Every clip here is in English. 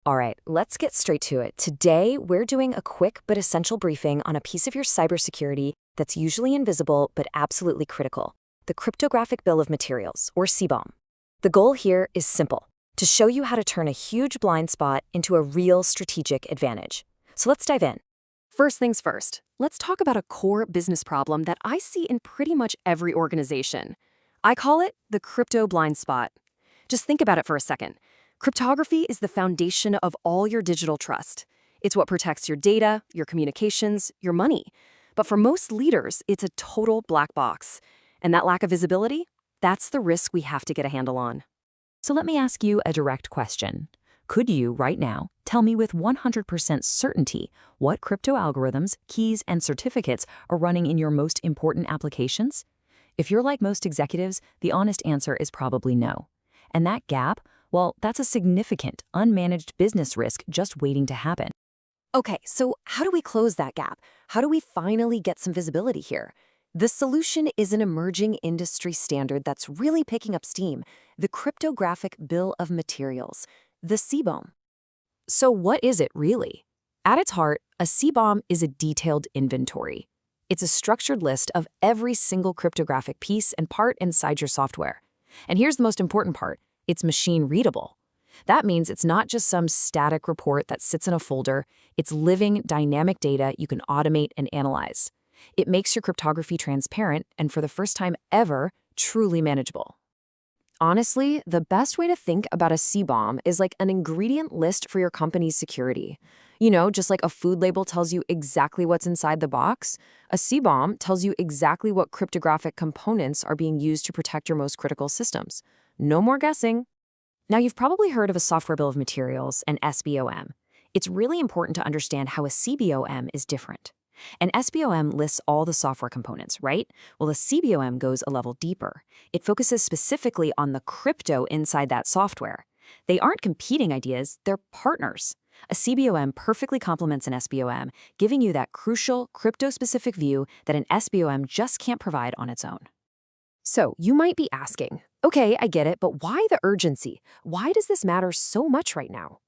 All right, let's get straight to it. Today, we're doing a quick but essential briefing on a piece of your cybersecurity that's usually invisible but absolutely critical: the Cryptographic Bill of Materials, or CBOM. The goal here is simple: to show you how to turn a huge blind spot into a real strategic advantage. So let's dive in. First things first, let's talk about a core business problem that I see in pretty much every organization. I call it the crypto blind spot. Just think about it for a second. Cryptography is the foundation of all your digital trust. It's what protects your data, your communications, your money. But for most leaders, it's a total black box. And that lack of visibility, that's the risk we have to get a handle on. So let me ask you a direct question. Could you, right now, tell me with 100% certainty what crypto algorithms, keys, and certificates are running in your most important applications? If you're like most executives, the honest answer is probably no. And that gap, well, that's a significant, unmanaged business risk just waiting to happen. Okay, so how do we close that gap? How do we finally get some visibility here? The solution is an emerging industry standard that's really picking up steam: the Cryptographic Bill of Materials, the CBOM. So what is it really? At its heart, a CBOM is a detailed inventory. It's a structured list of every single cryptographic piece and part inside your software. And here's the most important part: it's machine readable. That means it's not just some static report that sits in a folder. It's living, dynamic data you can automate and analyze. It makes your cryptography transparent and, for the first time ever, truly manageable. Honestly, the best way to think about a CBOM is like an ingredient list for your company's security. You know, just like a food label tells you exactly what's inside the box, a CBOM tells you exactly what cryptographic components are being used to protect your most critical systems. No more guessing. Now, you've probably heard of a software bill of materials, an SBOM. It's really important to understand how a CBOM is different. An SBOM lists all the software components, right? Well, a CBOM goes a level deeper. It focuses specifically on the crypto inside that software. They aren't competing ideas, they're partners. A CBOM perfectly complements an SBOM, giving you that crucial, crypto-specific view that an SBOM just can't provide on its own. So you might be asking, okay, I get it, but why the urgency? Why does this matter so much right now?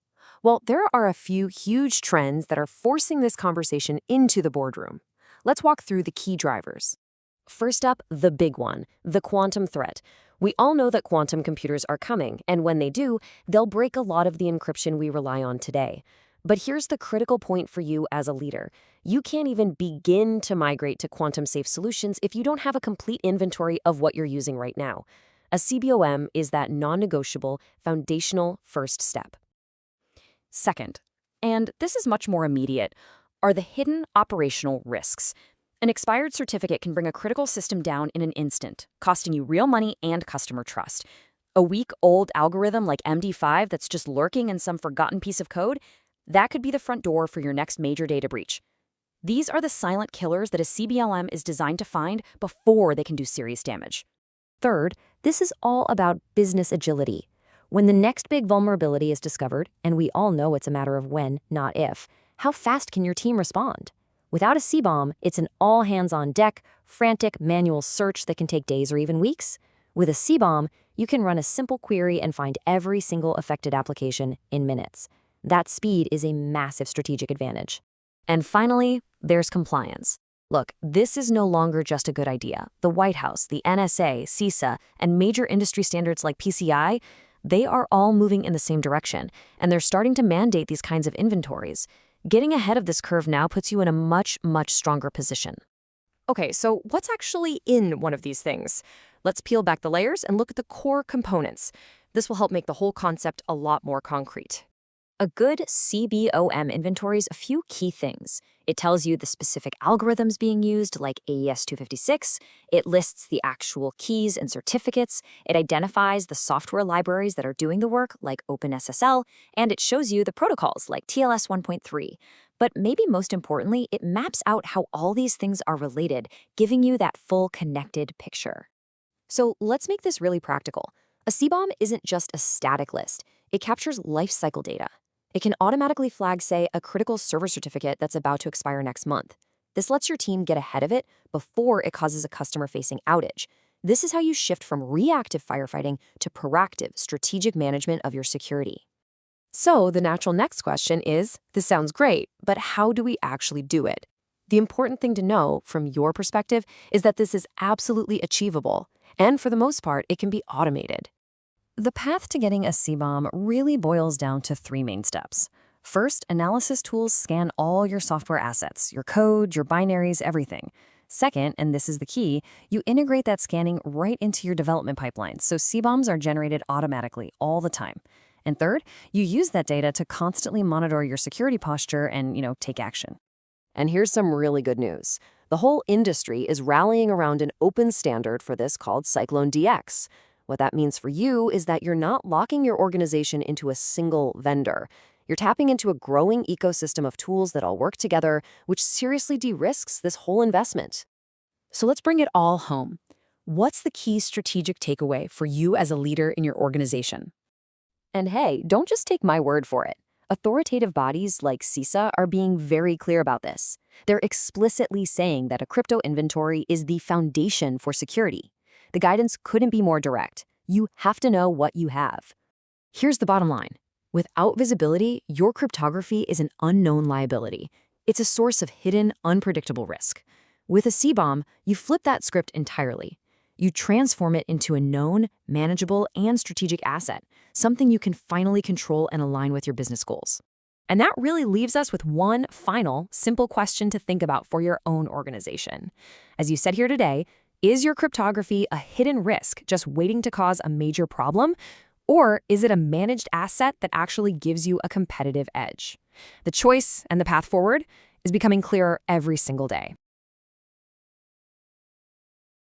Well, there are a few huge trends that are forcing this conversation into the boardroom. Let's walk through the key drivers. First up, the big one, the quantum threat. We all know that quantum computers are coming, and when they do, they'll break a lot of the encryption we rely on today. But here's the critical point for you as a leader. You can't even begin to migrate to quantum-safe solutions if you don't have a complete inventory of what you're using right now. A CBOM is that non-negotiable, foundational first step. Second, and this is much more immediate, are the hidden operational risks. An expired certificate can bring a critical system down in an instant, costing you real money and customer trust. A week-old algorithm like MD5 that's just lurking in some forgotten piece of code, that could be the front door for your next major data breach. These are the silent killers that a CBLM is designed to find before they can do serious damage. Third, this is all about business agility. When the next big vulnerability is discovered, and we all know it's a matter of when, not if, how fast can your team respond? Without a CBOM, it's an all-hands-on-deck, frantic manual search that can take days or even weeks. With a CBOM, you can run a simple query and find every single affected application in minutes. That speed is a massive strategic advantage. And finally, there's compliance. Look, this is no longer just a good idea. The White House, the NSA, CISA, and major industry standards like PCI, they are all moving in the same direction, and they're starting to mandate these kinds of inventories. Getting ahead of this curve now puts you in a much, much stronger position. Okay, so what's actually in one of these things? Let's peel back the layers and look at the core components. This will help make the whole concept a lot more concrete. A good CBOM inventories a few key things. It tells you the specific algorithms being used, like AES-256. It lists the actual keys and certificates. It identifies the software libraries that are doing the work, like OpenSSL, and it shows you the protocols, like TLS 1.3. But maybe most importantly, it maps out how all these things are related, giving you that full connected picture. So let's make this really practical. A CBOM isn't just a static list. It captures lifecycle data. It can automatically flag, say, a critical server certificate that's about to expire next month. This lets your team get ahead of it before it causes a customer-facing outage. This is how you shift from reactive firefighting to proactive, strategic management of your security. So the natural next question is, this sounds great, but how do we actually do it? The important thing to know from your perspective is that this is absolutely achievable, and for the most part, it can be automated. The path to getting a CBOM really boils down to three main steps. First, analysis tools scan all your software assets, your code, your binaries, everything. Second, and this is the key, you integrate that scanning right into your development pipeline, so CBOMs are generated automatically all the time. And third, you use that data to constantly monitor your security posture and, take action. And here's some really good news. The whole industry is rallying around an open standard for this called Cyclone DX. What that means for you is that you're not locking your organization into a single vendor. You're tapping into a growing ecosystem of tools that all work together, which seriously de-risks this whole investment. So let's bring it all home. What's the key strategic takeaway for you as a leader in your organization? And hey, don't just take my word for it. Authoritative bodies like CISA are being very clear about this. They're explicitly saying that a crypto inventory is the foundation for security. The guidance couldn't be more direct. You have to know what you have. Here's the bottom line. Without visibility, your cryptography is an unknown liability. It's a source of hidden, unpredictable risk. With a CBOM, you flip that script entirely. You transform it into a known, manageable, and strategic asset, something you can finally control and align with your business goals. And that really leaves us with one final, simple question to think about for your own organization. As you said here today, is your cryptography a hidden risk just waiting to cause a major problem? Or is it a managed asset that actually gives you a competitive edge? The choice and the path forward is becoming clearer every single day.